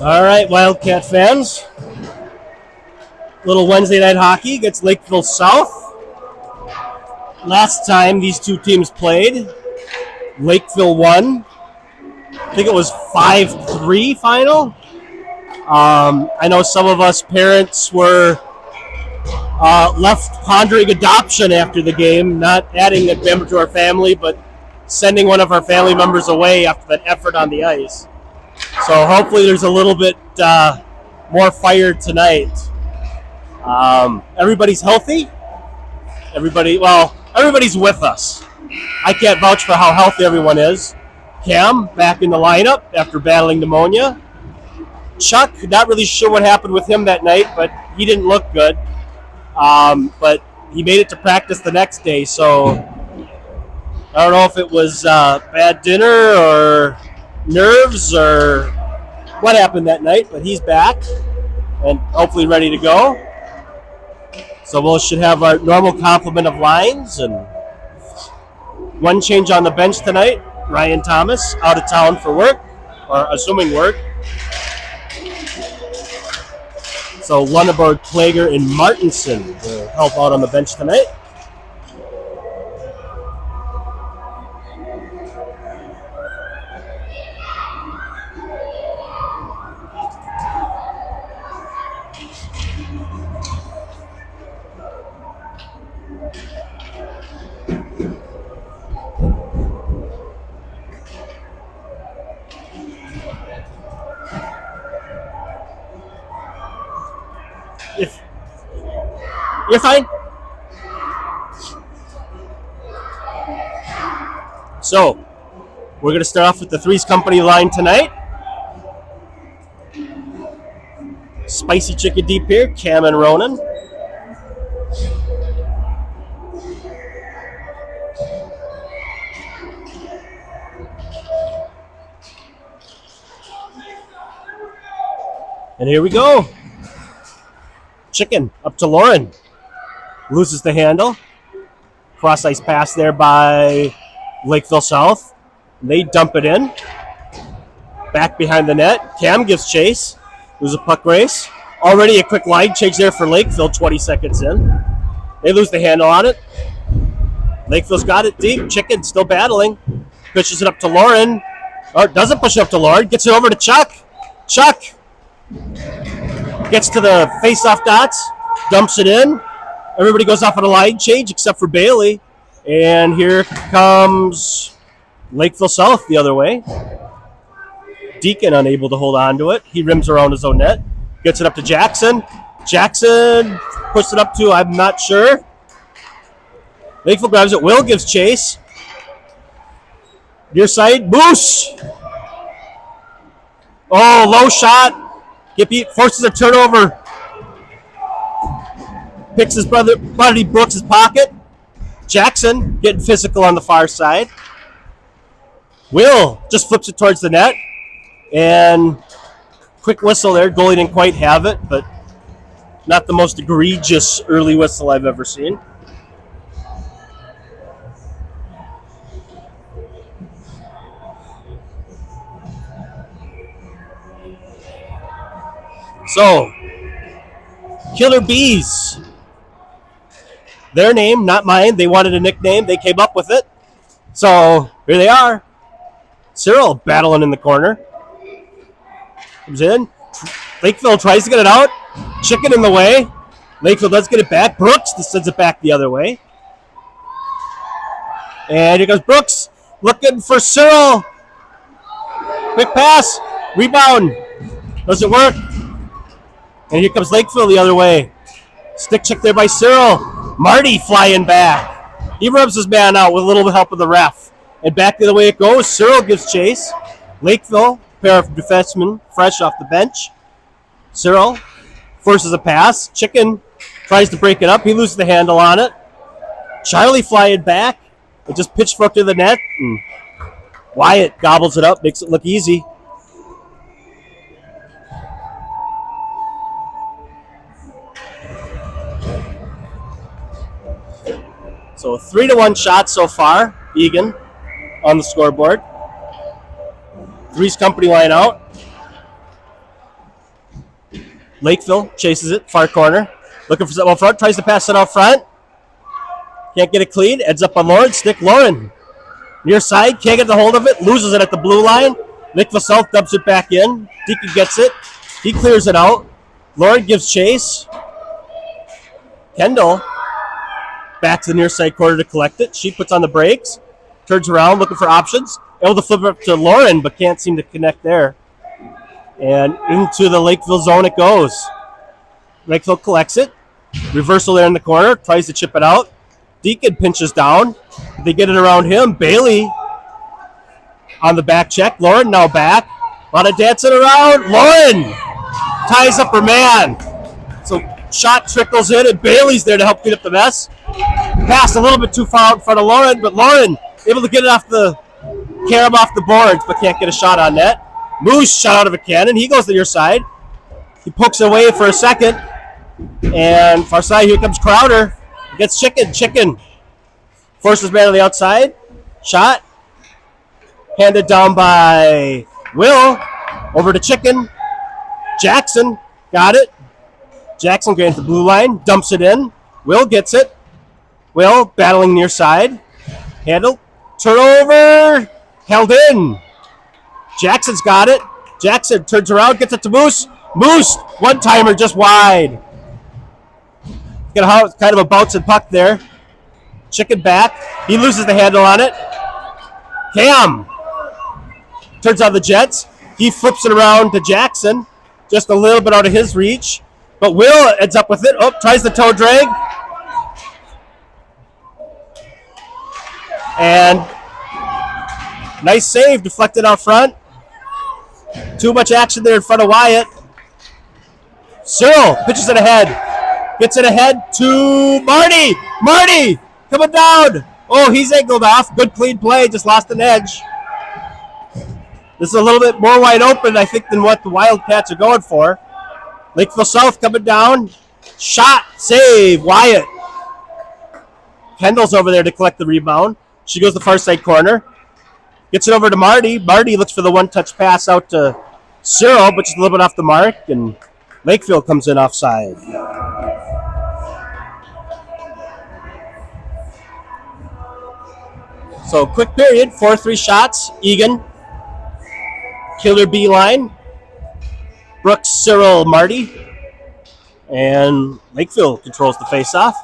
All right, Wildcat fans. Little Wednesday night hockey against Lakeville South. Last time these two teams played, Lakeville won. I think it was 5-3 final. I know some of us parents were left pondering adoption after the game, not adding a member to our family, but sending one of our family members away after that effort on the ice. So hopefully there's a little bit more fire tonight. Everybody's healthy. Everybody's with us. I can't vouch for how healthy everyone is. Cam, back in the lineup after battling pneumonia. Chuck, not really sure what happened with him that night, but he didn't look good. But he made it to practice the next day, so I don't know if it was bad dinner or nerves or what happened that night, but he's back and hopefully ready to go. So we should have our normal complement of lines, and one change on the bench tonight. Ryan Thomas out of town for work, or assuming work. So Lunenburg, Plager, and Martinson will help out on the bench tonight. You're fine. So, we're going to start off with the Threes Company line tonight. Spicy chicken deep here, Cam and Ronan. And here we go. Chicken up to Lauren. Loses the handle. Cross ice pass there by Lakeville South. They dump it in. Back behind the net. Cam gives chase. Lose a puck race. Already a quick line change there for Lakeville 20 seconds in. They lose the handle on it. Lakeville's got it deep. Chicken still battling. Pushes it up to Lauren. Or doesn't push it up to Lauren. Gets it over to Chuck. Chuck gets to the face-off dots. Dumps it in. Everybody goes off on a line change except for Bailey. And here comes Lakeville South the other way. Deacon unable to hold on to it. He rims around his own net. Gets it up to Jackson. Jackson puts it up to, I'm not sure. Lakeville grabs it. Will gives chase. Near side. Moose. Oh, low shot. Gippy forces a turnover. Picks his buddy Brooks' pocket. Jackson getting physical on the far side. Will just flips it towards the net. And quick whistle there. Goalie didn't quite have it, but not the most egregious early whistle I've ever seen. So, Killer Bees. Their name, not mine. They wanted a nickname. They came up with it. So, here they are. Cyril battling in the corner. Comes in. Lakeville tries to get it out. Chicken in the way. Lakeville does get it back. Brooks sends it back the other way. And here goes Brooks. Looking for Cyril. Quick pass. Rebound. Doesn't work. And here comes Lakeville the other way. Stick check there by Cyril. Marty flying back. He rubs his man out with a little help of the ref. And back the other way it goes. Cyril gives chase. Lakeville, pair of defensemen, fresh off the bench. Cyril forces a pass. Chicken tries to break it up. He loses the handle on it. Charlie flying back. It just pitchforked to the net. And Wyatt gobbles it up, makes it look easy. So a 3-1 shot so far. Eagan on the scoreboard. Three's company line out. Lakeville chases it, far corner. Looking for something up front, tries to pass it out front. Can't get it clean, ends up on Lauren. Stick Lauren. Near side, can't get the hold of it, loses it at the blue line. Lakeville South dumps it back in. Deacon gets it. He clears it out. Lauren gives chase. Kendall back to the near side corner to collect it. She puts on the brakes. Turns around, looking for options. Able to flip it up to Lauren, but can't seem to connect there. And into the Lakeville zone it goes. Lakeville collects it. Reversal there in the corner. Tries to chip it out. Deacon pinches down. They get it around him. Bailey on the back check. Lauren now back. A lot of dancing around. Lauren ties up her man. So shot trickles in, and Bailey's there to help clean up the mess. Passed a little bit too far out in front of Lauren, but Lauren able to get it off the carom off the boards, but can't get a shot on net. Moose shot out of a cannon. He goes to your side. He pokes it away for a second. And far side, here comes Crowder. Gets Chicken. Chicken forces man on the outside. Shot. Handed down by Will. Over to Chicken. Jackson got it. Jackson gains the blue line. Dumps it in. Will gets it. Will battling near side. Handle. Turnover. Held in. Jackson's got it. Jackson turns around, gets it to Moose. Moose, one-timer just wide. Got kind of a bouncing puck there. Chicken back. He loses the handle on it. Cam turns on the Jets. He flips it around to Jackson. Just a little bit out of his reach. But Will ends up with it. Oh, tries the toe drag. And nice save, deflected out front. Too much action there in front of Wyatt. Cyril pitches it ahead. Gets it ahead to Marty. Marty coming down. Oh, he's angled off. Good clean play. Just lost an edge. This is a little bit more wide open, I think, than what the Wildcats are going for. Lakeville South coming down. Shot. Save. Wyatt. Kendall's over there to collect the rebound. She goes to the far side corner. Gets it over to Marty. Marty looks for the one-touch pass out to Cyril, but just a little bit off the mark, and Lakeville comes in offside. So quick period, 4-3 shots. Eagan, Killer B line, Brooks, Cyril, Marty, and Lakeville controls the face-off.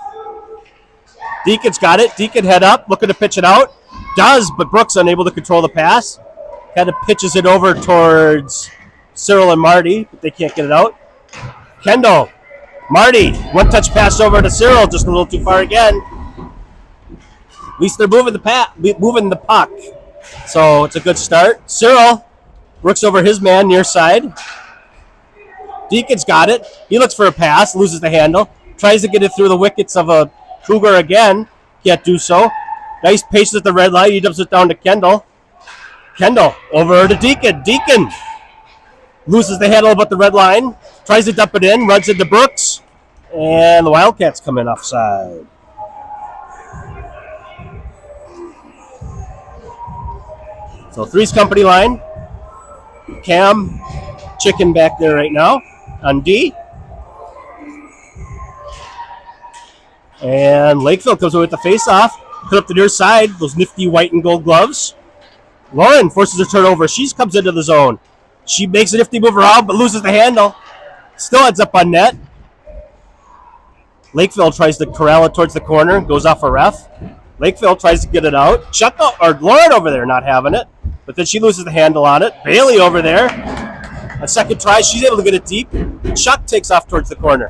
Deacon's got it. Deacon head up, looking to pitch it out. Does, but Brooks unable to control the pass. Kind of pitches it over towards Cyril and Marty, but they can't get it out. Kendall, Marty, one-touch pass over to Cyril, just a little too far again. At least they're moving the puck. So it's a good start. Cyril works over his man near side. Deacon's got it. He looks for a pass, loses the handle. Tries to get it through the wickets of a Cougar again. Can't do so. Nice patience at the red line. He dumps it down to Kendall. Kendall over to Deacon. Deacon loses the handle about the red line. Tries to dump it in. Runs into Brooks. And the Wildcats come in offside. So Three's Company line. Cam, Chicken back there right now on D. And Lakeville comes away with the face-off. Put up the near side, those nifty white and gold gloves. Lauren forces a turnover. She comes into the zone. She makes a nifty move around, but loses the handle. Still ends up on net. Lakeville tries to corral it towards the corner. Goes off a ref. Lakeville tries to get it out. Lauren over there not having it. But then she loses the handle on it. Bailey over there. A second try. She's able to get it deep. Chuck takes off towards the corner.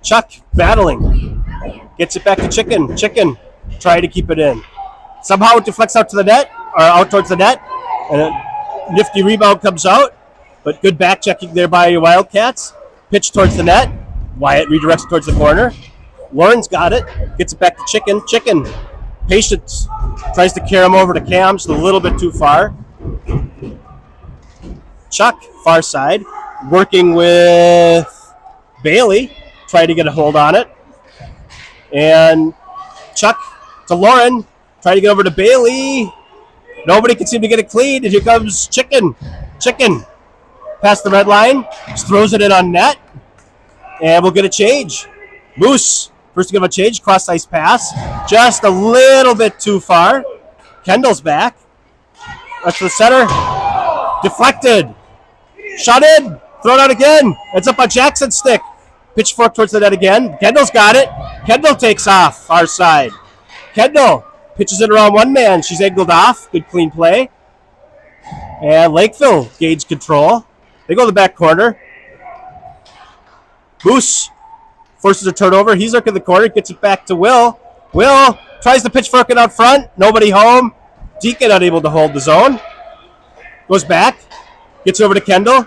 Chuck battling. Gets it back to Chicken. Chicken trying to keep it in. Somehow it deflects out to the net, or out towards the net. And a nifty rebound comes out. But good back checking there by your Wildcats. Pitch towards the net. Wyatt redirects towards the corner. Lauren's got it. Gets it back to Chicken. Chicken, patience. Tries to carry him over to Cam, just a little bit too far. Chuck, far side. Working with Bailey. Trying to get a hold on it. And Chuck to Lauren. Trying to get over to Bailey. Nobody can seem to get it clean. And here comes Chicken. Chicken. Past the red line. Just throws it in on net. And we'll get a change. Moose. First to give a change. Cross ice pass. Just a little bit too far. Kendall's back. That's the center. Deflected. Shot in. Thrown out again. It's up on Jackson's stick. Pitchfork towards the net again. Kendall's got it. Kendall takes off far side. Kendall pitches it around one man. She's angled off. Good clean play. And Lakeville gauge control. They go to the back corner. Moose forces a turnover. He's looking at the corner. Gets it back to Will. Will tries to pitchfork it out front. Nobody home. Deacon unable to hold the zone. Goes back. Gets over to Kendall.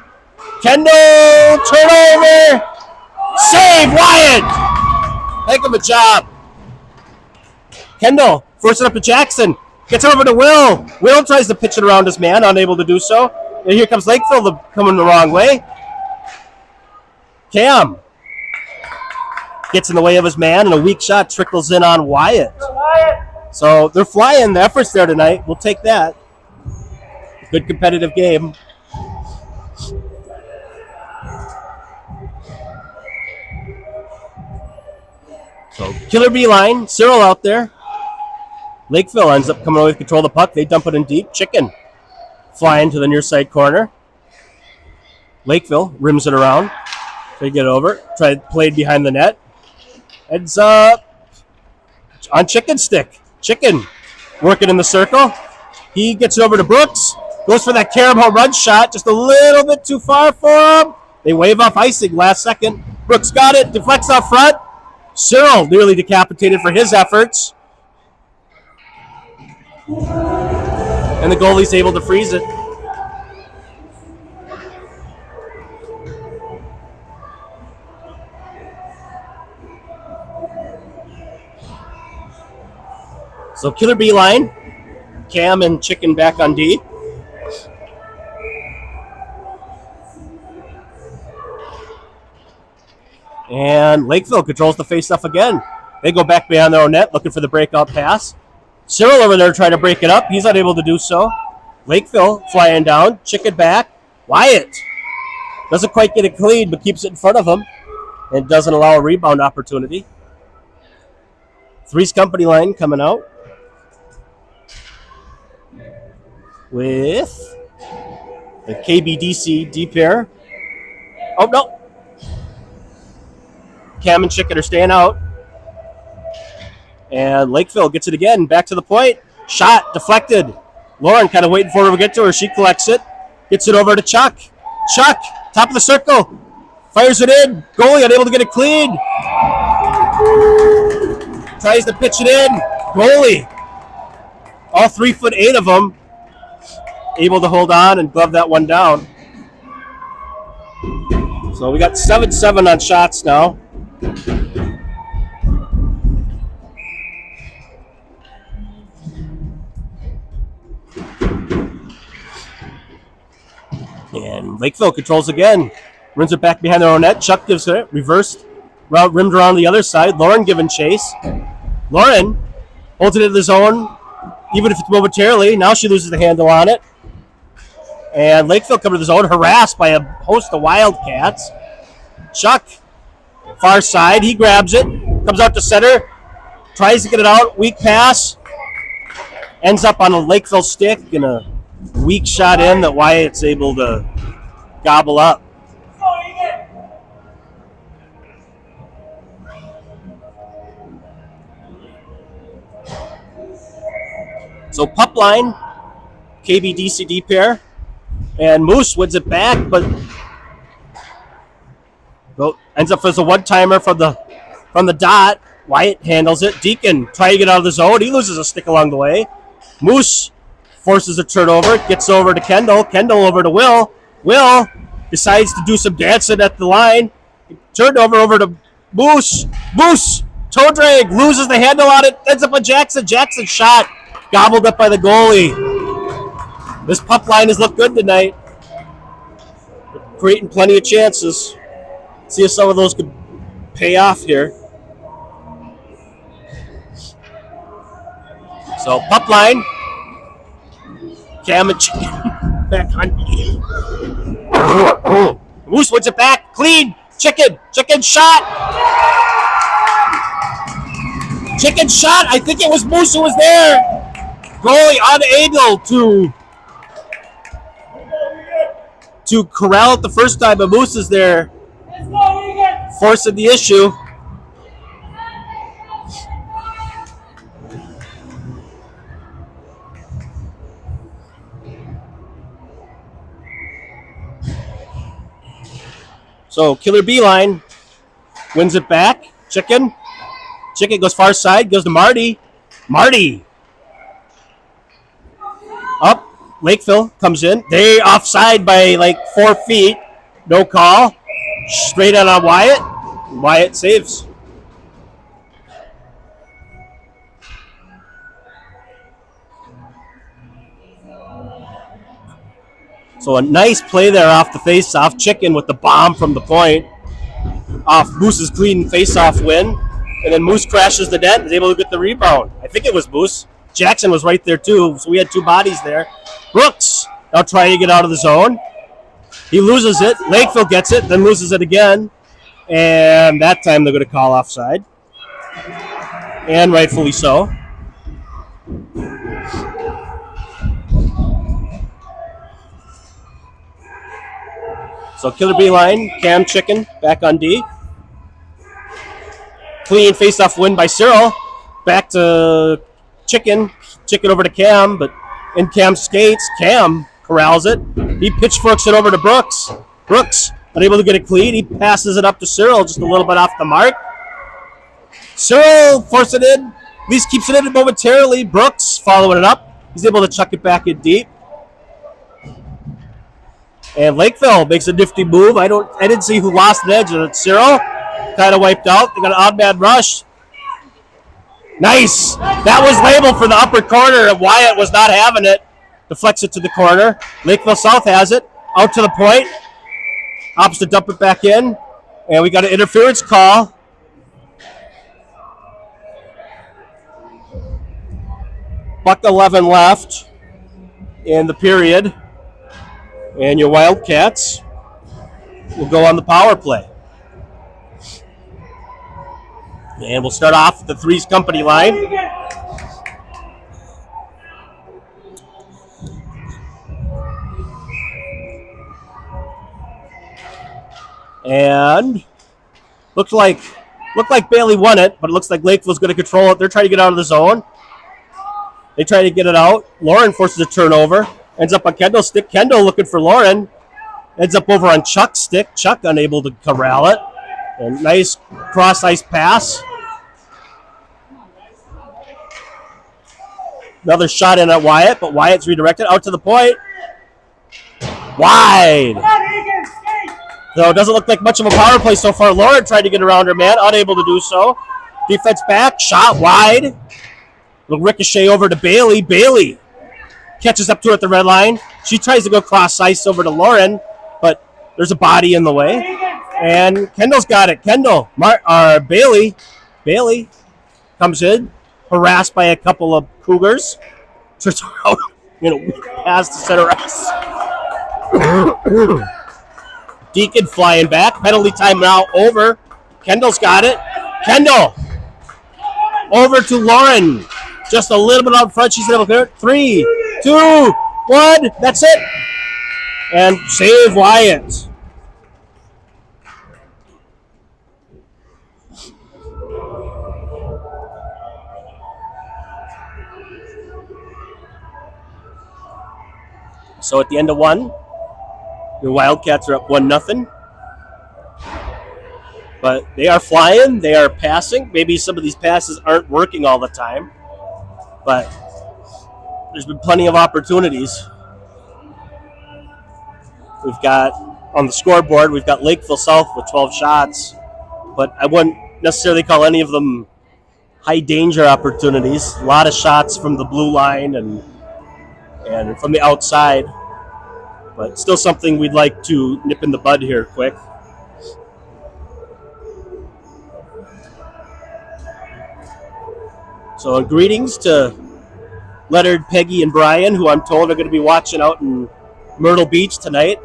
Kendall! Turnover! Save Wyatt! Heck of a job. Kendall forces it up to Jackson. Gets over to Will. Will tries to pitch it around his man. Unable to do so. And here comes Lakeville coming the wrong way. Cam gets in the way of his man, and a weak shot trickles in on Wyatt. So they're flying the efforts there tonight. We'll take that. Good competitive game. So Killer B line, Cyril out there. Lakeville ends up coming away with control of the puck. They dump it in deep. Chicken flying to the near side corner. Lakeville rims it around. They get over. Played behind the net. Heads up on Chicken's stick. Chicken working in the circle. He gets it over to Brooks. Goes for that carom home run shot. Just a little bit too far for him. They wave off icing last second. Brooks got it. Deflects out front. Cyril nearly decapitated for his efforts. And the goalie's able to freeze it. So Killer B line, Cam and Chicken back on D. And Lakeville controls the faceoff again. They go back behind their own net, looking for the breakout pass. Cyril over there trying to break it up. He's unable to do so. Lakeville flying down, Chicken back. Wyatt doesn't quite get it clean, but keeps it in front of him and doesn't allow a rebound opportunity. Three's Company line coming out. with the KBDC D pair. Oh, no. Cam and Chicken are staying out. And Lakeville gets it again. Back to the point. Shot deflected. Lauren kind of waiting for her to get to her. She collects it. Gets it over to Chuck. Chuck, top of the circle. Fires it in. Goalie unable to get it clean. Tries to pitch it in. Goalie. All 3'8" of them able to hold on and glove that one down. So we got 7-7 on shots now. And Lakeville controls again. Runs it back behind their own net. Chuck gives it reversed. Rimmed around the other side. Lauren giving chase. Lauren holds it in the zone, even if it's momentarily. Now she loses the handle on it. And Lakeville comes to the zone, harassed by a host of Wildcats. Chuck, far side. He grabs it. Comes out to center. Tries to get it out. Weak pass. Ends up on a Lakeville stick and a weak shot in that Wyatt's able to gobble up. So pup line, KBDCD pair, and Moose wins it back, but ends up as a one-timer from the dot. Wyatt handles it. Deacon trying to get out of the zone. He loses a stick along the way. Moose forces a turnover, gets over to Kendall. Kendall over to Will. Will decides to do some dancing at the line. Turned over to Moose. Moose, toe drag, loses the handle on it, ends up on Jackson. Jackson shot, gobbled up by the goalie. This pup line has looked good tonight. Creating plenty of chances. See if some of those could pay off here. So pup line. Cam and Chicken back on. Moose wins it back. Clean. Chicken shot. Chicken shot. I think it was Moose who was there. Goalie unable to corral it the first time, but Moose is there, forcing the issue. So Killer Beeline wins it back. Chicken goes far side, goes to Marty. Marty. Up. Lakeville comes in. They offside by like 4 feet. No call. Straight out on Wyatt. Wyatt saves. So a nice play there off the face-off. Chicken with the bomb from the point. Off Moose's clean face-off win. And then Moose crashes the net and is able to get the rebound. I think it was Moose. Jackson was right there too, so we had 2 bodies there. Brooks now trying to get out of the zone. He loses it. Lakeville gets it, then loses it again. And that time they're going to call offside. And rightfully so. So Killer Beeline, Cam Chicken back on D. Clean face-off win by Cyril. Back to Chicken over to Cam, but in Cam skates. Cam corrals it. He pitchforks it over to Brooks. Brooks unable to get it clean. He passes it up to Cyril, just a little bit off the mark. Cyril forces it in. At least keeps it in momentarily. Brooks following it up. He's able to chuck it back in deep. And Lakeville makes a nifty move. I didn't see who lost the edge of it. Cyril kind of wiped out. They got an odd man rush. Nice. That was labeled for the upper corner, and Wyatt was not having it. Deflects it to the corner. Lakeville South has it. Out to the point. Opts to dump it back in. And we got an interference call. Buck 11 left in the period. And your Wildcats will go on the power play. And we'll start off with the Threes Company line. And looked like Bailey won it, but it looks like Lakeville's going to control it. They're trying to get out of the zone. They try to get it out. Lauren forces a turnover. Ends up on Kendall's stick. Kendall looking for Lauren. Ends up over on Chuck's stick. Chuck unable to corral it. And nice cross-ice pass. Another shot in at Wyatt, but Wyatt's redirected out to the point. Wide. So it doesn't look like much of a power play so far. Lauren tried to get around her man, unable to do so. Defense back, shot wide. Little ricochet over to Bailey. Bailey catches up to her at the red line. She tries to go cross-ice over to Lauren, but there's a body in the way. And Kendall's got it. Bailey comes in, harassed by a couple of Cougars. Turns out, past the center ice. Deacon flying back. Penalty time now over. Kendall's got it. Kendall over to Lauren. Just a little bit out front. She's able to clear it. 3, 2, 1. That's it. And save Wyatt. So at the end of one, the Wildcats are up 1-0. But they are flying. They are passing. Maybe some of these passes aren't working all the time. But there's been plenty of opportunities. We've got, on the scoreboard, we've got Lakeville South with 12 shots. But I wouldn't necessarily call any of them high-danger opportunities. A lot of shots from the blue line and from the outside. But still something we'd like to nip in the bud here quick. So greetings to Leonard, Peggy, and Brian, who I'm told are going to be watching out in Myrtle Beach tonight.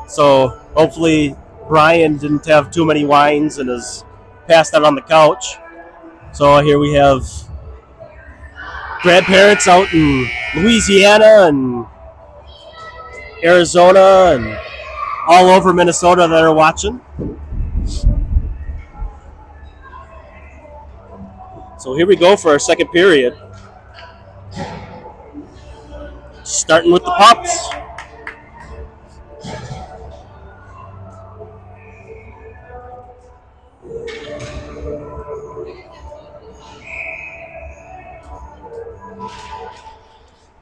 So hopefully Brian didn't have too many wines and is passed out on the couch. So here we have grandparents out in Louisiana and Arizona and all over Minnesota that are watching. So here we go for our second period. Starting with the Pups.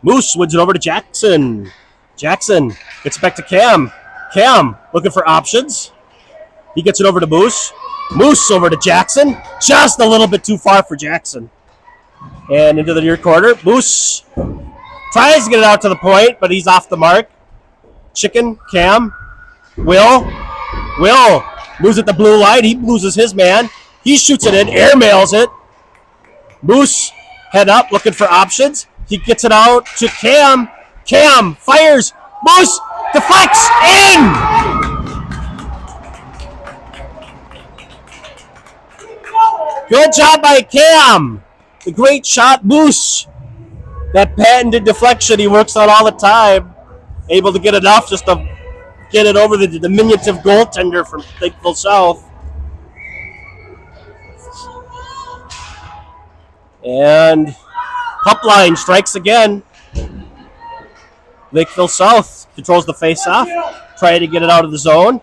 Moose wins it over to Jackson. Jackson gets back to Cam. Cam looking for options. He gets it over to Moose. Moose over to Jackson. Just a little bit too far for Jackson. And into the near quarter. Moose tries to get it out to the point, but he's off the mark. Chicken, Cam, Will moves at the blue line. He loses his man. He shoots it in, airmails it. Moose head up looking for options. He gets it out to Cam. Cam fires. Moose deflects in. Good job by Cam. The great shot, Moose. That patented deflection he works on all the time. Able to get enough just to get it over the diminutive goaltender from Lakeville South. And Pup line strikes again. Lakeville South controls the face-off. Trying to get it out of the zone.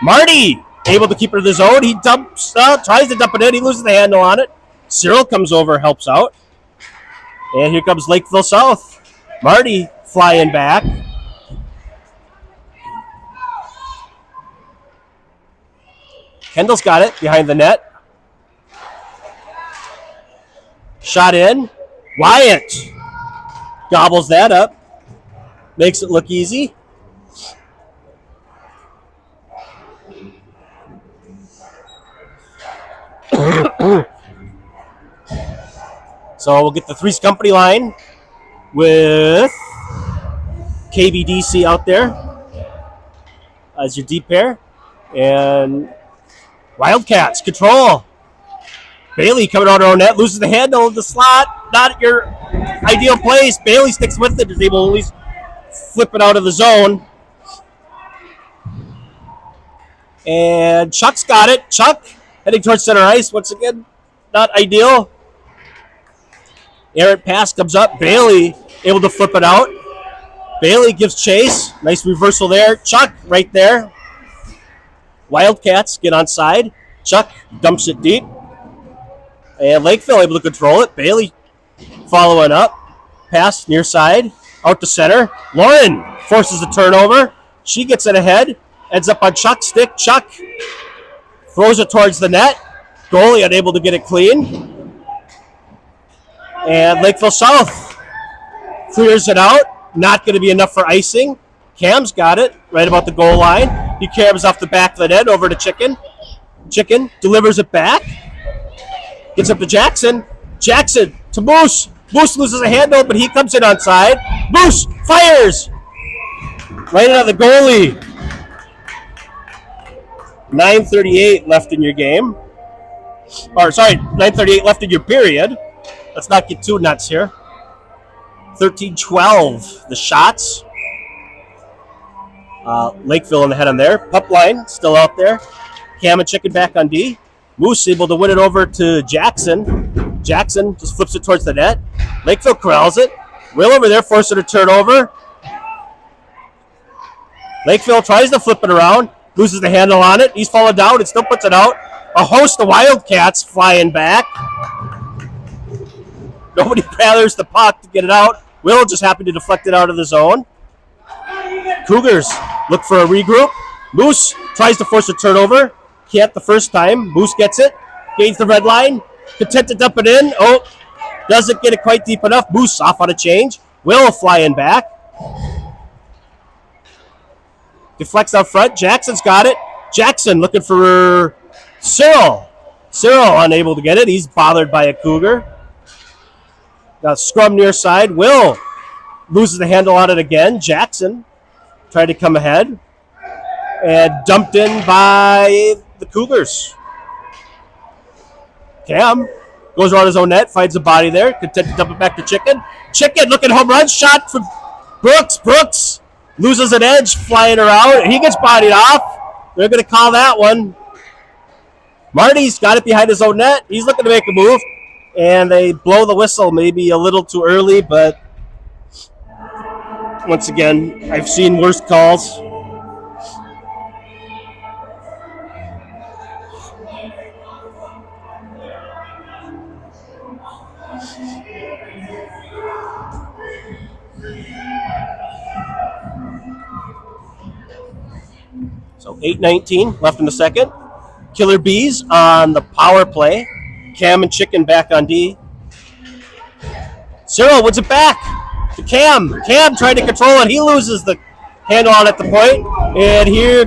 Marty able to keep it in the zone. He tries to dump it in. He loses the handle on it. Cyril comes over, helps out. And here comes Lakeville South. Marty flying back. Kendall's got it behind the net. Shot in. Wyatt gobbles that up. Makes it look easy. So we'll get the Threes Company line with KBDC out there as your deep pair. And Wildcats control. Bailey coming out of our net, loses the handle of the slot. Not your ideal place. Bailey sticks with it, is able to at least flip it out of the zone. And Chuck's got it. Chuck heading towards center ice. Once again, not ideal. Errant pass comes up. Bailey able to flip it out. Bailey gives chase. Nice reversal there. Chuck right there. Wildcats get onside. Chuck dumps it deep. And Lakeville able to control it. Bailey following up. Pass near side. Out to center. Lauren forces a turnover. She gets it ahead. Ends up on Chuck's stick. Chuck throws it towards the net. Goalie unable to get it clean. And Lakeville South clears it out. Not going to be enough for icing. Cam's got it right about the goal line. He carries off the back of the net over to Chicken. Chicken delivers it back. Gets up to Jackson. Jackson to Moose. Moose loses a handle, but he comes in onside. Moose fires. Right out of the goalie. 9:38 left in your game. Or, sorry, 9:38 left in your period. Let's not get too nuts here. 13-12, the shots. Lakeville in the head on there. Pup line still out there. Cam and Chicken back on D. Moose able to win it over to Jackson. Jackson just flips it towards the net. Lakeville corrals it. Will over there forcing a turnover. Lakeville tries to flip it around. Loses the handle on it. He's falling down and still puts it out. A host of Wildcats flying back. Nobody gathers the puck to get it out. Will just happy to deflect it out of the zone. Cougars look for a regroup. Moose tries to force a turnover. Can't the first time. Moose gets it. Gains the red line. Content to dump it in. Oh, doesn't get it quite deep enough. Moose off on a change. Will flying back. Deflects out front. Jackson's got it. Jackson looking for Cyril. Cyril unable to get it. He's bothered by a Cougar. Got scrum near side. Will loses the handle on it again. Jackson tried to come ahead. And dumped in by the Cougars. Cam goes around his own net. Finds a body there. Content to dump it back to Chicken. Chicken looking home run. Shot from Brooks. Brooks loses an edge flying around. He gets bodied off. They're going to call that one. Marty's got it behind his own net. He's looking to make a move. And they blow the whistle maybe a little too early, but once again, I've seen worse calls. So 8:19 left in the second. Killer Bees on the power play. Cam and Chicken back on D. Cyril wins it back to Cam. Cam trying to control it. He loses the handle on at the point. And here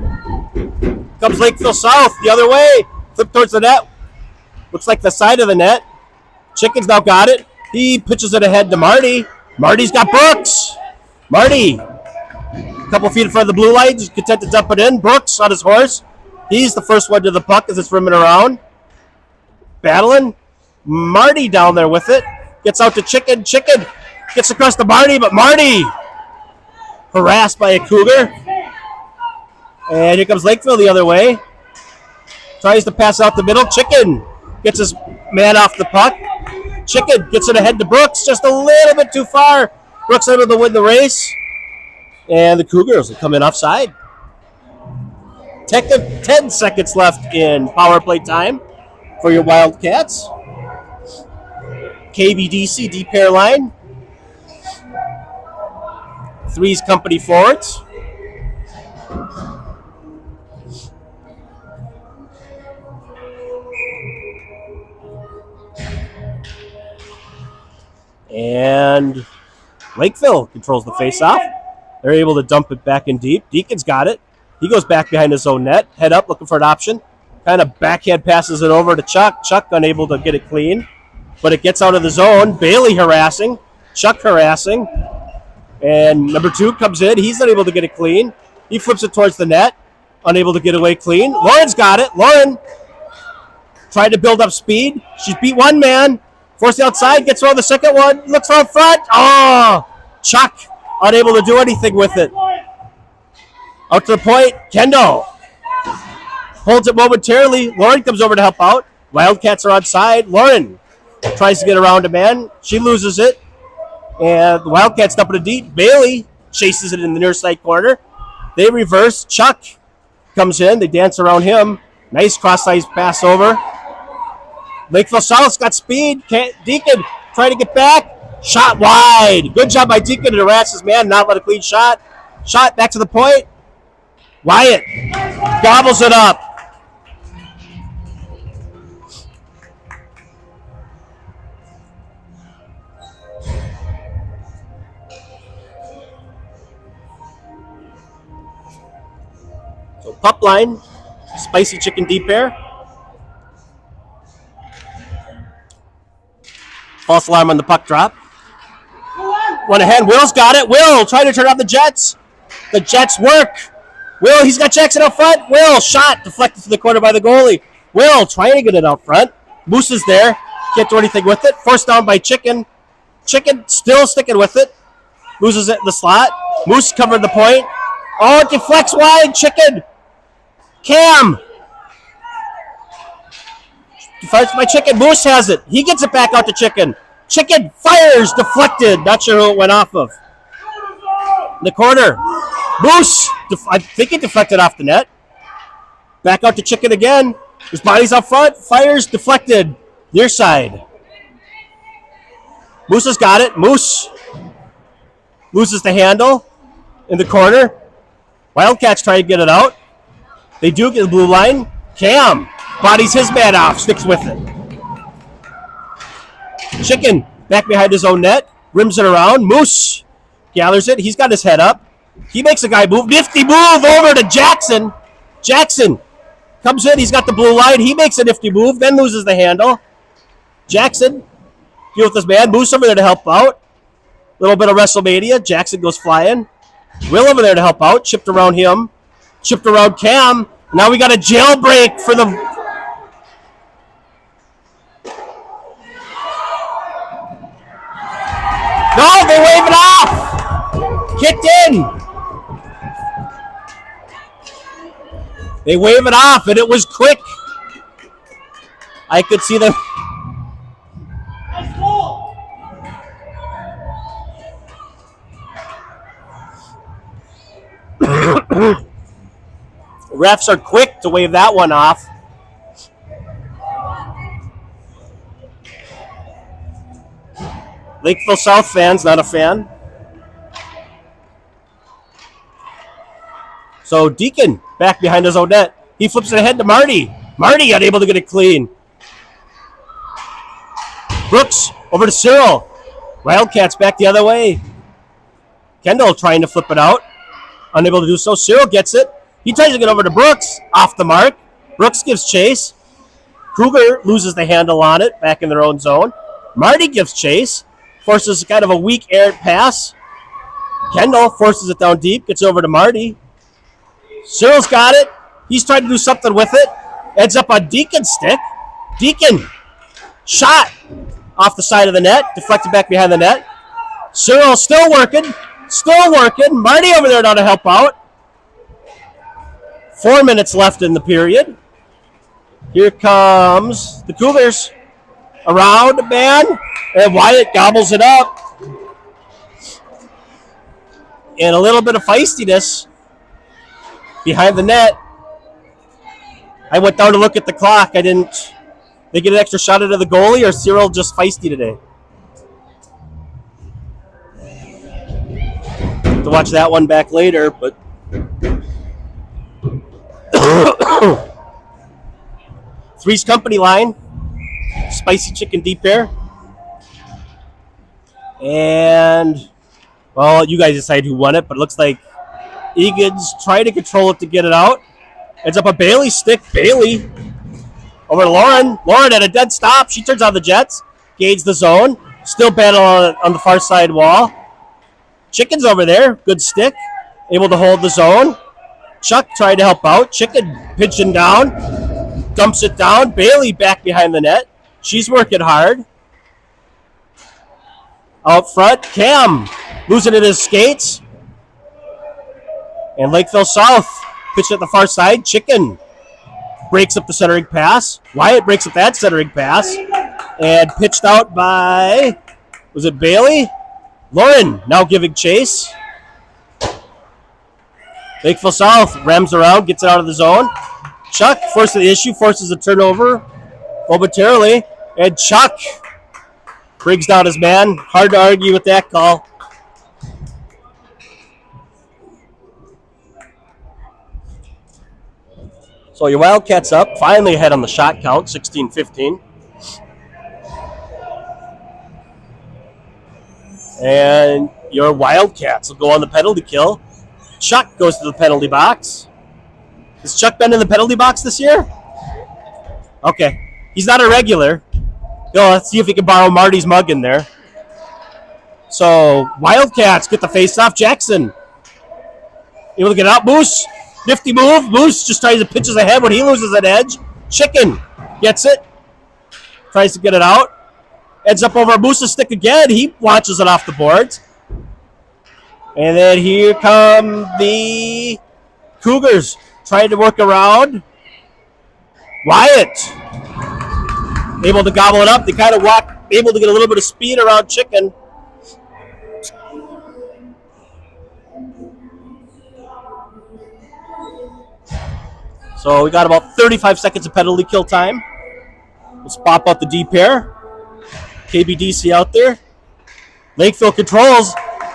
comes Lakeville South the other way. Flip towards the net. Looks like the side of the net. Chicken's now got it. He pitches it ahead to Marty. Marty's got Brooks. Marty, a couple feet in front of the blue line, just content to dump it in. Brooks on his horse. He's the first one to the puck as it's rimming around. Battling. Marty down there with it. Gets out to Chicken. Chicken gets across to Marty, but Marty harassed by a Cougar. And here comes Lakeville the other way. Tries to pass out the middle. Chicken gets his man off the puck. Chicken gets it ahead to Brooks. Just a little bit too far. Brooks able to win the race. And the Cougars will come in offside. 10 seconds left in power play time for your Wildcats. KVDC deep pair line. Three's company forwards. And Lakeville controls the face-off. They're able to dump it back in deep. Deacon's got it. He goes back behind his own net. Head up, looking for an option. Kind of backhand passes it over to Chuck. Chuck unable to get it clean. But it gets out of the zone. Bailey harassing. Chuck harassing. And number 2 comes in. He's unable to get it clean. He flips it towards the net. Unable to get away clean. Lauren's got it. Lauren tried to build up speed. She's beat one man. Forced outside. Gets around the second one. Looks out front. Oh! Chuck unable to do anything with it. Out to the point. Kendo Holds it momentarily. Lauren comes over to help out. Wildcats are on side. Lauren tries to get around a man. She loses it. And the Wildcats dump it deep. Bailey chases it in the near side corner. They reverse. Chuck comes in. They dance around him. Nice cross-ice pass over. Lakeville South's got speed. Deacon trying to get back. Shot wide. Good job by Deacon to harass his man. Not let a clean shot. Shot back to the point. Wyatt gobbles it up. So pup line. Spicy chicken deep pair. False alarm on the puck drop. One ahead. Will's got it. Will trying to turn off the Jets. The Jets work. Will, he's got Jackson out front. Will, shot deflected to the corner by the goalie. Will trying to get it out front. Moose is there. Can't do anything with it. Forced down by Chicken. Chicken still sticking with it. Loses it in the slot. Moose covered the point. Oh, it deflects wide. Chicken. Cam. Deflects by Chicken. Moose has it. He gets it back out to Chicken. Chicken fires. Deflected. Not sure who it went off of. In the corner. Moose. I think it deflected off the net. Back out to Chicken again. His body's up front. Fires. Deflected. Near side. Moose has got it. Moose loses the handle in the corner. Wildcats try to get it out. They do get the blue line. Cam bodies his man off. Sticks with it. Chicken back behind his own net. Rims it around. Moose gathers it. He's got his head up. He makes a guy move. Nifty move over to Jackson. Jackson comes in. He's got the blue line. He makes a nifty move. Then loses the handle. Jackson deal with this man. Moose over there to help out. Little bit of WrestleMania. Jackson goes flying. Will over there to help out. Chipped around him. Chipped around Cam. Now we got a jailbreak for the... No, they wave it off. Kicked in. They wave it off, and it was quick. I could see them... Refs are quick to wave that one off. Lakeville South fans, not a fan. So Deacon back behind his own net. He flips it ahead to Marty. Marty unable to get it clean. Brooks over to Cyril. Wildcats back the other way. Kendall trying to flip it out. Unable to do so. Cyril gets it. He tries to get over to Brooks. Off the mark. Brooks gives chase. Kruger loses the handle on it. Back in their own zone. Marty gives chase. Forces kind of a weak errant pass. Kendall forces it down deep. Gets over to Marty. Cyril's got it. He's trying to do something with it. Ends up on Deacon's stick. Deacon. Shot. Off the side of the net. Deflected back behind the net. Cyril still working. Still working. Marty over there now to help out. 4 minutes left in the period. Here comes the Cougars. Around, man. And Wyatt gobbles it up. And a little bit of feistiness behind the net. I went down to look at the clock. I didn't. They get an extra shot into the goalie, or Cyril just feisty today? To watch that one back later, but Three's Company line, spicy chicken deep pair, and well, you guys decide who won it, but it looks like Eagan's trying to control it to get it out. Ends up a Bailey stick. Bailey over to Lauren. Lauren at a dead stop. She turns on the Jets. Gauge the zone. Still battle on the far side wall. Chicken's over there. Good stick. Able to hold the zone. Chuck tried to help out. Chicken pitching down. Dumps it down. Bailey back behind the net. She's working hard. Out front, Cam losing it his skates. And Lakeville South pitch at the far side. Chicken breaks up the centering pass. Wyatt breaks up that centering pass. And pitched out by, was it Bailey? Lauren now giving chase. Lakeville South rams around, gets it out of the zone. Chuck forces the issue, forces a turnover momentarily. And Chuck brings down his man. Hard to argue with that call. So your Wildcats up, finally ahead on the shot count, 16-15. And your Wildcats will go on the penalty kill. Chuck goes to the penalty box. Has Chuck been in the penalty box this year? Okay. He's not a regular. Let's see if he can borrow Marty's mug in there. So, Wildcats get the face-off. Jackson able to get out. Moose, nifty move. Moose just tries to pitch his ahead when he loses an edge. Chicken gets it. Tries to get it out. Ends up over Moose's stick again. He launches it off the boards. And then here come the Cougars trying to work around. Wyatt able to gobble it up. They kind of able to get a little bit of speed around Chicken. So we got about 35 seconds of penalty kill time. Let's pop out the D pair. KBDC out there. Lakeville controls,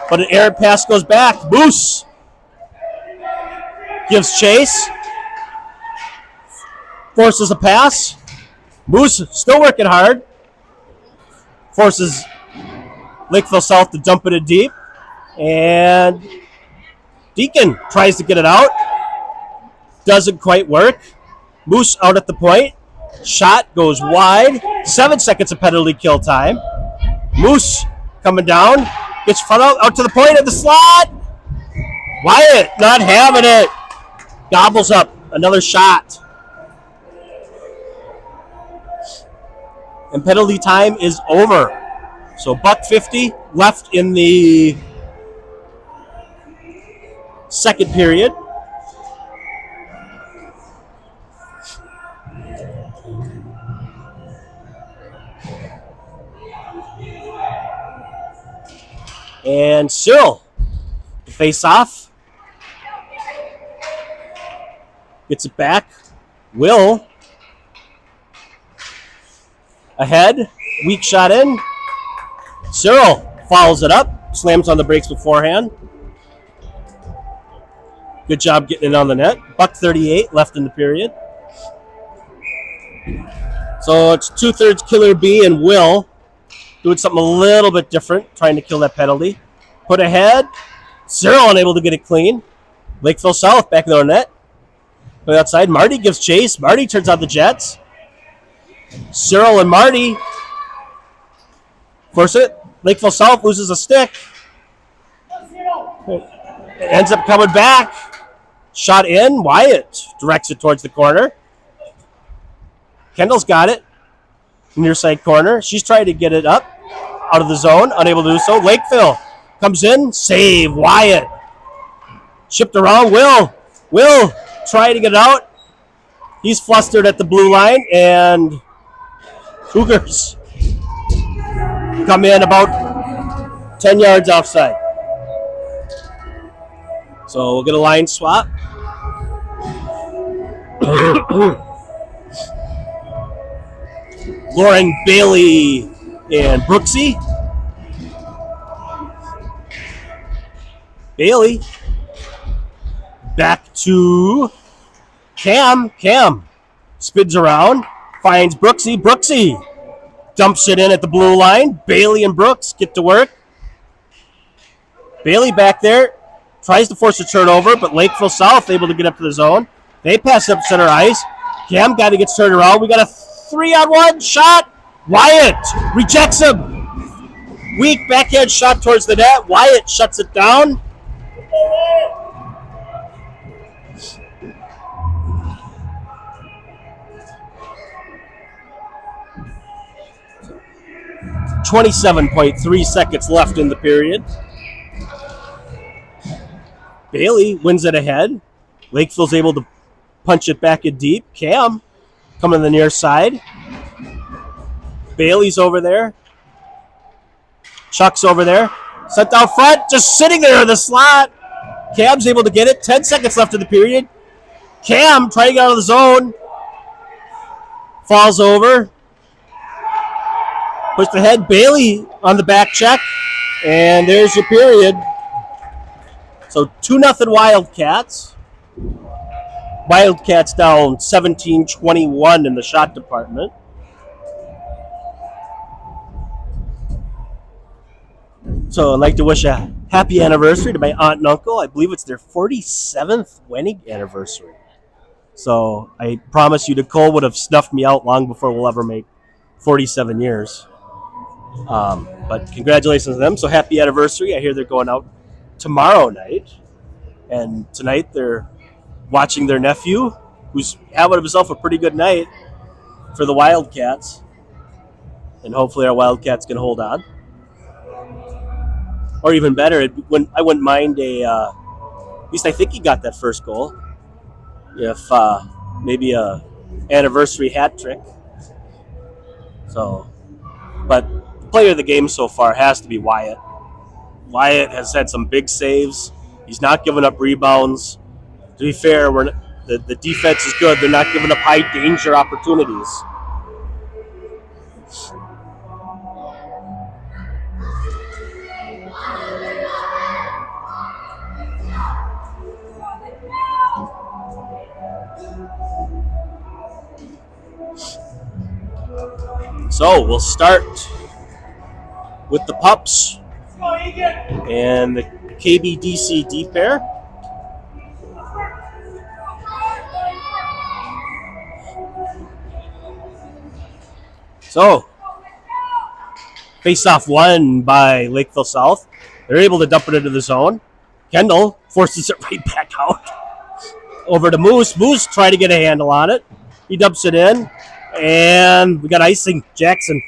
but an errant pass goes back. Moose gives chase. Forces a pass. Moose still working hard. Forces Lakeville South to dump it in deep. And Deacon tries to get it out. Doesn't quite work. Moose out at the point. Shot goes wide. 7 seconds of penalty kill time. Moose coming down. Gets front out to the point of the slot. Wyatt not having it. Gobbles up another shot. And penalty time is over. So $1.50 left in the second period. And Cyril, face off. Gets it back. Will. Ahead. Weak shot in. Cyril follows it up. Slams on the brakes beforehand. Good job getting it on the net. $1.38 left in the period. So it's 2/3 Killer B and Will doing something a little bit different, trying to kill that penalty. Put ahead. Cyril unable to get it clean. Lakeville South back in their net. Going outside. Marty gives chase. Marty turns on the Jets. Cyril and Marty force it. Lakeville South loses a stick. It ends up coming back. Shot in. Wyatt directs it towards the corner. Kendall's got it. Near side corner. She's trying to get it up. Out of the zone. Unable to do so. Lakeville comes in. Save. Wyatt. Shipped around. Will try to get it out. He's flustered at the blue line. And Cougars come in about 10 yards offside. So we'll get a line swap. Lauren, Bailey, and Brooksy. Bailey. Back to Cam. Cam spins around. Finds Brooksy. Brooksy dumps it in at the blue line. Bailey and Brooks get to work. Bailey back there. Tries to force a turnover, but Lakeville South able to get up to the zone. They pass up center ice. Cam got to get turned around. We got a 3-on-1 shot. Wyatt rejects him. Weak backhand shot towards the net. Wyatt shuts it down. .3 seconds left in the period. Bailey wins it ahead. Lakeville's able to punch it back in deep. Cam coming to the near side. Bailey's over there. Chuck's over there. Sent out front, just sitting there in the slot. Cam's able to get it. 10 seconds left in the period. Cam trying to get out of the zone. Falls over. Push the head. Bailey on the back check. And there's your period. So 2-0 Wildcats. Wildcats down 17-21 in the shot department. So I'd like to wish a happy anniversary to my aunt and uncle. I believe it's their 47th wedding anniversary. So I promise you, Nicole would have snuffed me out long before we'll ever make 47 years. But congratulations to them. So happy anniversary. I hear they're going out tomorrow night. And tonight they're watching their nephew, who's having himself a pretty good night for the Wildcats. And hopefully our Wildcats can hold on. Or even better, I wouldn't mind at least I think he got that first goal. If maybe a anniversary hat trick. So, but the player of the game so far has to be Wyatt. Wyatt has had some big saves. He's not giving up rebounds. To be fair, the defense is good. They're not giving up high danger opportunities. So we'll start with the Pups and the KBDC D pair. So face-off won by Lakeville South. They're able to dump it into the zone. Kendall forces it right back out. Over to Moose. Moose trying to get a handle on it. He dumps it in. And we got icing. Jackson.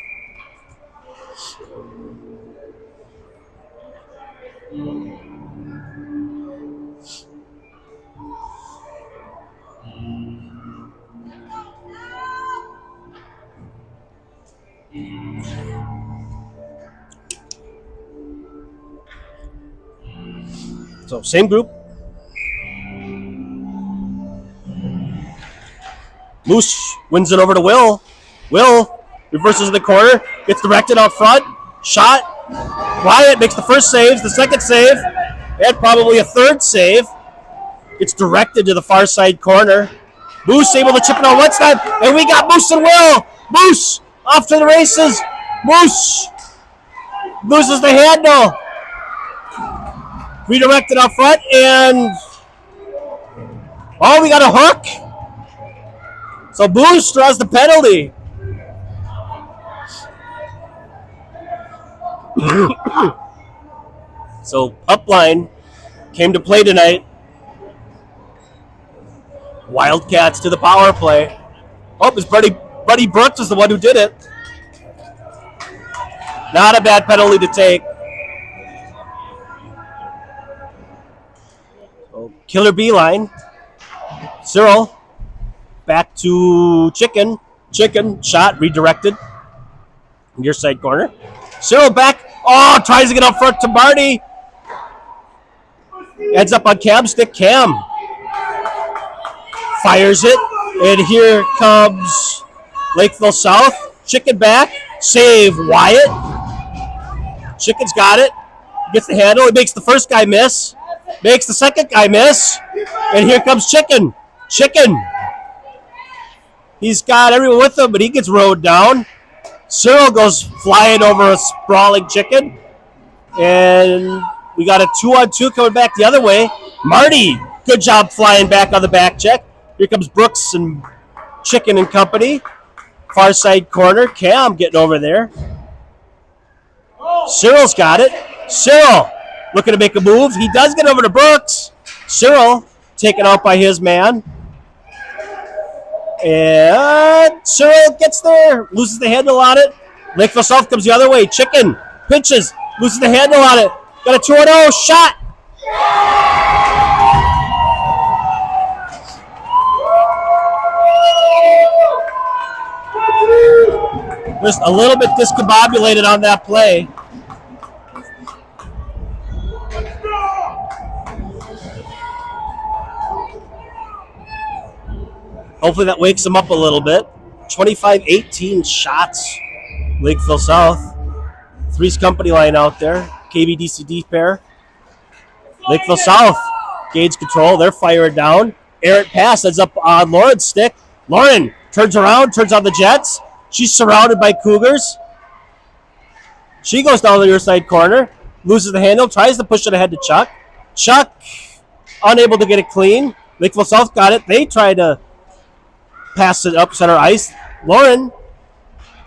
So same group. Moose wins it over to Will. Will reverses the corner, gets directed out front, shot. Wyatt makes the first save, the second save, and probably a third save. It's directed to the far side corner. Moose able to chip it on one side, and we got Moose and Will. Moose off to the races. Moose loses the handle. Redirected out front, and we got a hook. So Moose draws the penalty. So Upline came to play tonight. Wildcats to the power play. His buddy Brooks is the one who did it. Not a bad penalty to take. So Killer Beeline. Cyril. Back to Chicken. Chicken, shot, redirected. Near side corner. Cyril back. Tries to get up front to Marty. Ends up on Cam's stick. Cam fires it. And here comes Lakeville South. Chicken back. Save Wyatt. Chicken's got it. Gets the handle. He makes the first guy miss. Makes the second guy miss. And here comes Chicken. Chicken. He's got everyone with him, but he gets rode down. Cyril goes flying over a sprawling Chicken. And we got a 2-on-2 coming back the other way. Marty, good job flying back on the back check. Here comes Brooks and Chicken and company. Far side corner. Cam getting over there. Cyril's got it. Cyril looking to make a move. He does get over to Brooks. Cyril taken out by his man. And Cyril gets there, loses the handle on it. Lakeville South comes the other way. Chicken pinches, loses the handle on it. Got a 2-0 shot. Just a little bit discombobulated on that play. Hopefully that wakes them up a little bit. 25-18 shots, Lakeville South. Three's company line out there. KBDCD pair. Lakeville South, gauge control. They're firing down. Errant pass ends up on Lauren's stick. Lauren turns around, turns on the Jets. She's surrounded by Cougars. She goes down the near side corner, loses the handle, tries to push it ahead to Chuck. Chuck, unable to get it clean. Lakeville South got it. They try to pass it up center ice. Lauren,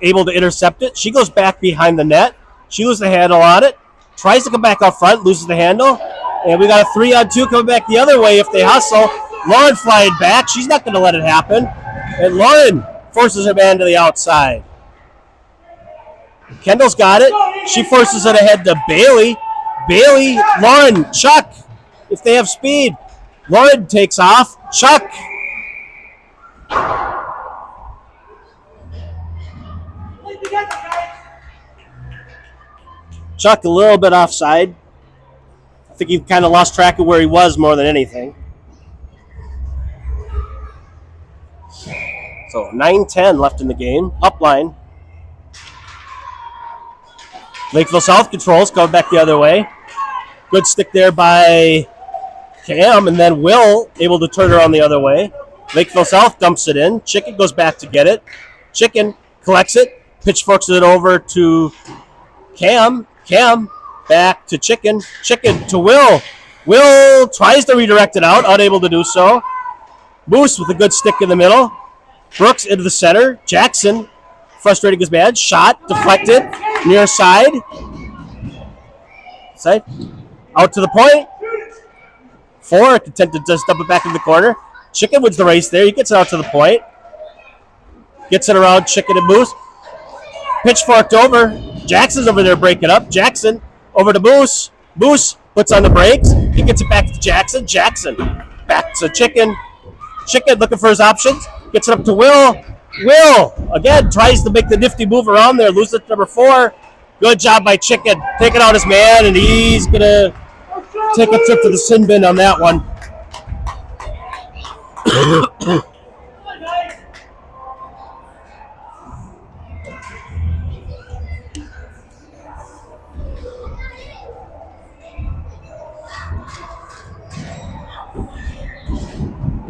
able to intercept it. She goes back behind the net. She loses the handle on it. Tries to come back up front, loses the handle. And we got a 3-on-2 coming back the other way if they hustle. Lauren flying back. She's not going to let it happen. And Lauren forces her man to the outside. Kendall's got it. She forces it ahead to Bailey. Bailey, Lauren, Chuck, if they have speed. Lauren takes off. Chuck. Chuck a little bit offside. I think he kind of lost track of where he was more than anything. So 9-10 left in the game. Upline. Lakeville South controls, coming back the other way. Good stick there by Cam, and then Will able to turn her on the other way. Lakeville South dumps it in. Chicken goes back to get it. Chicken collects it, pitchforks it over to Cam. Cam back to Chicken. Chicken to Will. Will tries to redirect it out, unable to do so. Moose with a good stick in the middle. Brooks into the center. Jackson, frustrating his man. Shot, deflected, near side. Side. Out to the point. 4, content to just dump it back in the corner. Chicken wins the race there. He gets it out to the point. Gets it around Chicken and Moose. Pitchforked over. Jackson's over there breaking up. Jackson over to Moose. Moose puts on the brakes. He gets it back to Jackson. Jackson back to Chicken. Chicken looking for his options. Gets it up to Will. Will, again, tries to make the nifty move around there. Loses it to number 4. Good job by Chicken. Taking out his man, and he's going to take a trip to the sin bin on that one.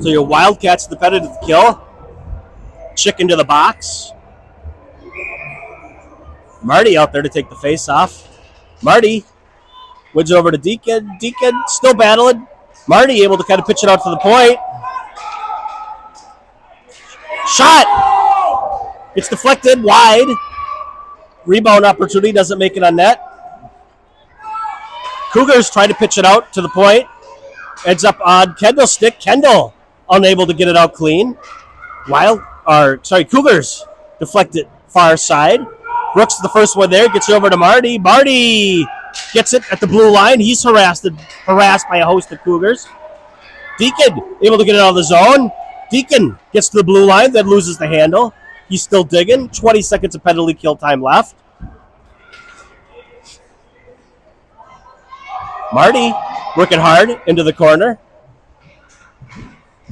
So your Wildcats dependent at the kill. Chicken to the box. Marty out there to take the face off. Marty wins it over to Deacon. Deacon still battling. Marty able to kind of pitch it out to the point. Shot! It's deflected wide. Rebound opportunity, doesn't make it on net. Cougars try to pitch it out to the point. Ends up on Kendall's stick. Kendall unable to get it out clean. Cougars deflect it far side. Brooks the first one there, gets it over to Marty. Marty gets it at the blue line. He's harassed by a host of Cougars. Deacon able to get it out of the zone. Deacon gets to the blue line, then loses the handle. He's still digging. 20 seconds of penalty kill time left. Marty working hard into the corner.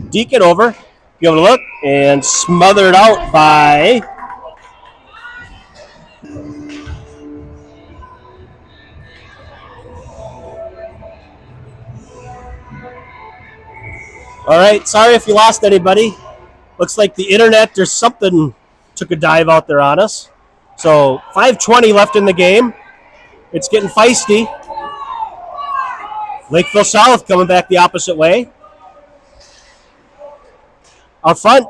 Deacon over. Give it a look and smothered out by all right, sorry if you lost anybody. Looks like the internet or something took a dive out there on us. So 5:20 left in the game. It's getting feisty. Lakeville South coming back the opposite way. Out front,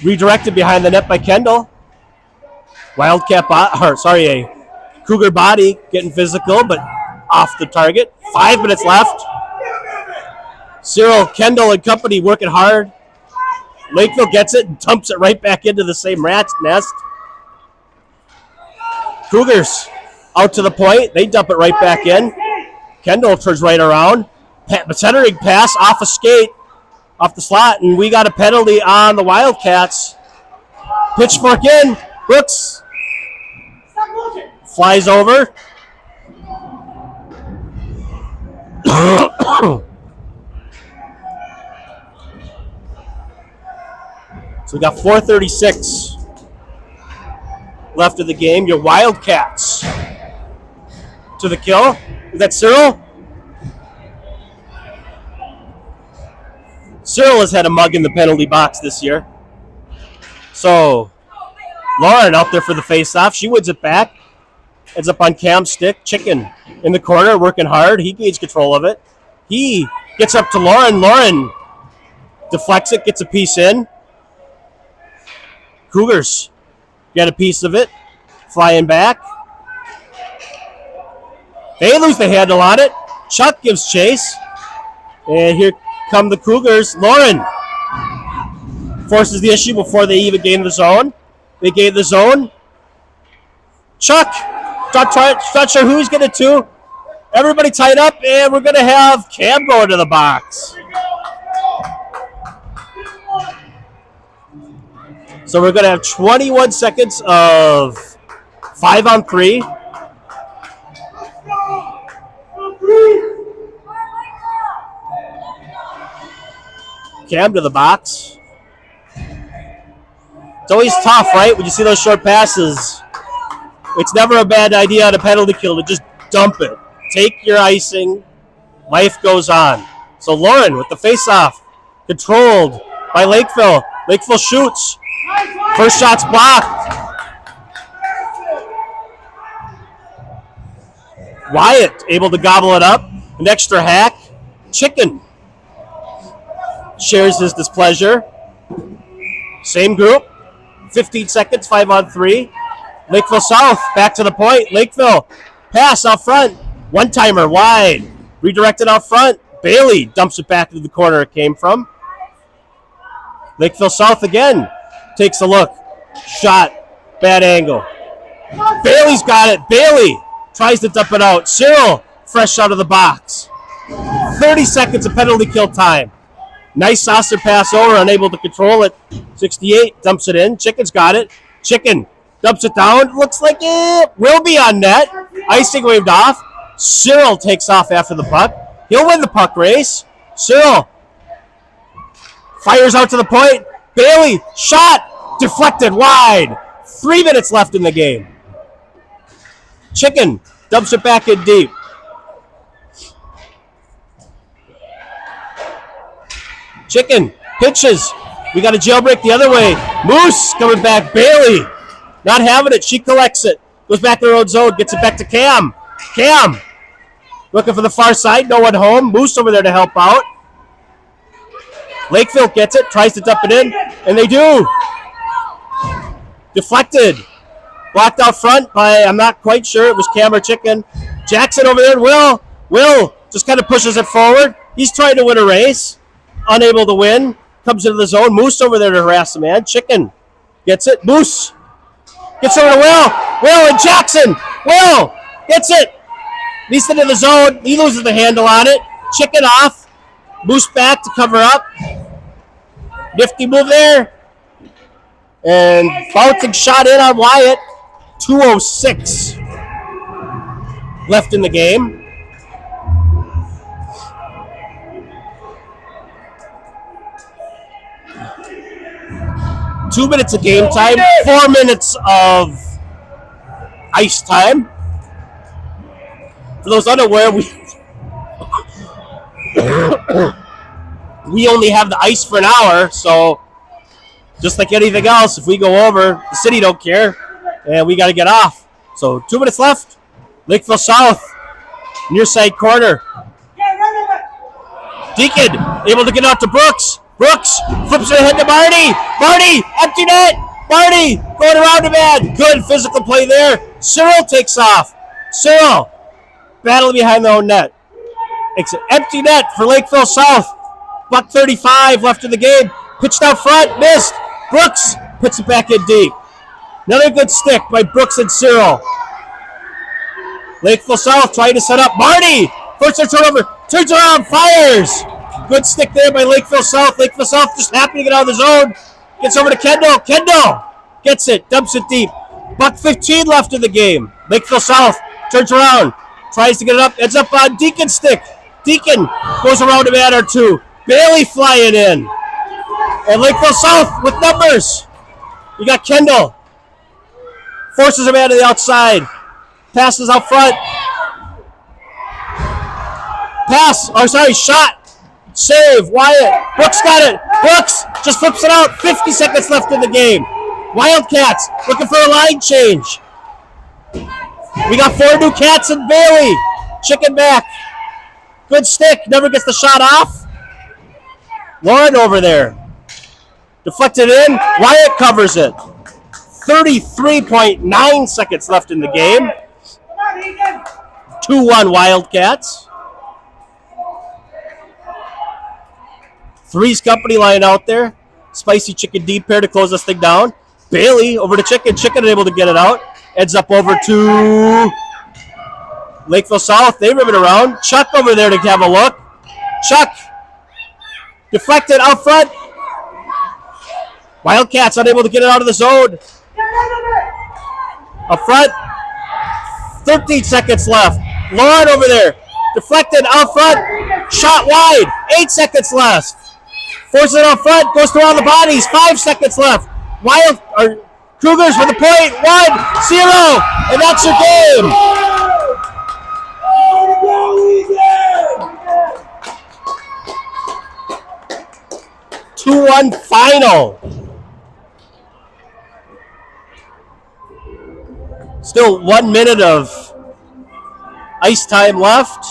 redirected behind the net by Kendall. A Cougar body getting physical, but off the target. 5 minutes left. Cyril, Kendall, and company working hard. Lakeville gets it and dumps it right back into the same rat's nest. Cougars out to the point. They dump it right back in. Kendall turns right around. Centering pass off a skate, off the slot, and we got a penalty on the Wildcats. Pitchfork in. Brooks Flies over. So we got 4:36 left of the game. Your Wildcats to the kill. Is that Cyril? Cyril has had a mug in the penalty box this year. So Lauren out there for the face-off. She wins it back. Ends up on Cam's stick. Chicken in the corner, working hard. He gains control of it. He gets up to Lauren. Lauren deflects it, gets a piece in. Cougars get a piece of it. Flying back. They lose the handle on it. Chuck gives chase. And here come the Cougars. Lauren forces the issue before they even gain the zone. They gain the zone. Chuck, not sure who he's going to. Everybody tied up, and we're going to have Cam going to the box. So we're going to have 21 seconds of 5-on-3. Cam to the box. It's always tough, right? When you see those short passes, it's never a bad idea on a penalty kill to just dump it. Take your icing. Life goes on. So Lauren with the face-off, controlled by Lakeville. Lakeville shoots. First shot's blocked. Wyatt able to gobble it up. An extra hack. Chicken shares his displeasure. Same group. 15 seconds, 5-on-3. Lakeville South, back to the point. Lakeville, pass out front. One-timer wide. Redirected out front. Bailey dumps it back into the corner it came from. Lakeville South again. Takes a look. Shot. Bad angle. Bailey's got it. Bailey tries to dump it out. Cyril, fresh out of the box. 30 seconds of penalty kill time. Nice saucer pass over, unable to control it. 68, dumps it in. Chicken's got it. Chicken dumps it down. Looks like it will be on net. Icing waved off. Cyril takes off after the puck. He'll win the puck race. Cyril fires out to the point. Bailey, shot, deflected wide. 3 minutes left in the game. Chicken dumps it back in deep. Chicken pitches. We got a jailbreak the other way. Moose coming back. Bailey not having it. She collects it. Goes back to her own zone. Gets it back to Cam. Cam looking for the far side. No one home. Moose over there to help out. Lakeville gets it. Tries to dump it in. And they do. Deflected. Blocked out front by, I'm not quite sure. It was Cam or Chicken. Jackson over there. Will just kind of pushes it forward. He's trying to win a race. Unable to win. Comes into the zone. Moose over there to harass the man. Chicken gets it. Moose gets over to Will. Will and Jackson. Will gets it. Leads into the zone. He loses the handle on it. Chicken off. Moose back to cover up. Nifty move there. And bouncing shot in on Wyatt. 2:06 left in the game. Two minutes of game time, 4 minutes of ice time. For those unaware, we only have the ice for an hour, so just like anything else, if we go over, the city don't care, and we got to get off. So 2 minutes left. Lakeville South, near side corner. Deacon able to get out to Brooks. Brooks flips it ahead to Marty. Marty, empty net. Marty going around the man. Good physical play there. Cyril takes off. Cyril battling behind the own net. It's an empty net for Lakeville South. $1:35 left in the game. Pitched out front, missed. Brooks puts it back in deep. Another good stick by Brooks and Cyril. Lakeville South trying to set up. Marty, first turnover, turns around, fires. Good stick there by Lakeville South. Lakeville South just happy to get out of the zone. Gets over to Kendall. Kendall gets it, dumps it deep. $1:15 left in the game. Lakeville South turns around, tries to get it up, ends up on Deacon's stick. Deacon goes around a man or two. Bailey flying in. And Lakeville South with numbers. You got Kendall. Forces a man to the outside. Passes out front. Shot. Save. Wyatt. Brooks got it. Brooks just flips it out. 50 seconds left in the game. Wildcats looking for a line change. We got 4 new cats and Bailey. Chicken back. Good stick. Never gets the shot off. Lauren over there. Deflected in. Wyatt covers it. 33.9 seconds left in the game. 2-1 Wildcats. Three's Company line out there. Spicy chicken deep pair to close this thing down. Bailey over to Chicken. Chicken able to get it out. Ends up over to Lakeville South. They rip it around. Chuck over there to have a look. Chuck deflected out front. Wildcats unable to get it out of the zone. Up front. 13 seconds left. Lauren over there. Deflected out front. Shot wide. 8 seconds left. Forces it out front. Goes through all the bodies. 5 seconds left. Cougars with the point. 1-0. And that's your game. 2-1 final. Still 1 minute of ice time left.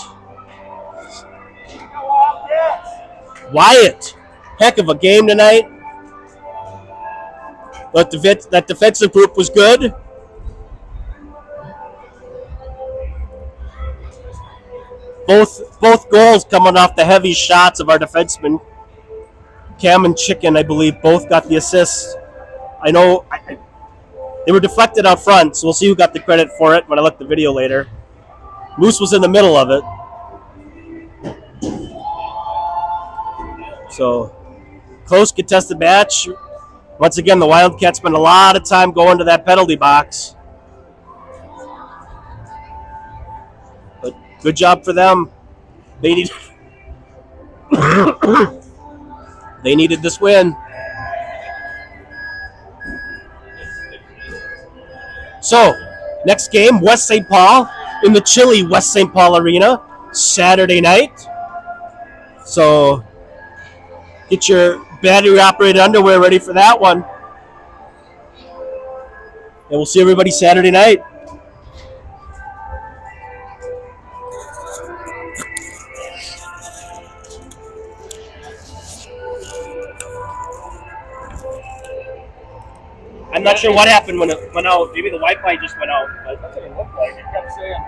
Wyatt, heck of a game tonight. But that defensive group was good. Both goals coming off the heavy shots of our defensemen. Cam and Chicken, I believe, both got the assists. I know they were deflected out front, so we'll see who got the credit for it when I look at the video later. Moose was in the middle of it. So, close contested match. Once again, the Wildcats spent a lot of time going to that penalty box. But good job for them. They needed this win. So, next game, West St. Paul in the chilly West St. Paul Arena, Saturday night. So, get your battery-operated underwear ready for that one. And we'll see everybody Saturday night. I'm not sure what happened when it went out. Maybe the Wi-Fi just went out. But that's what it looked like. It kept saying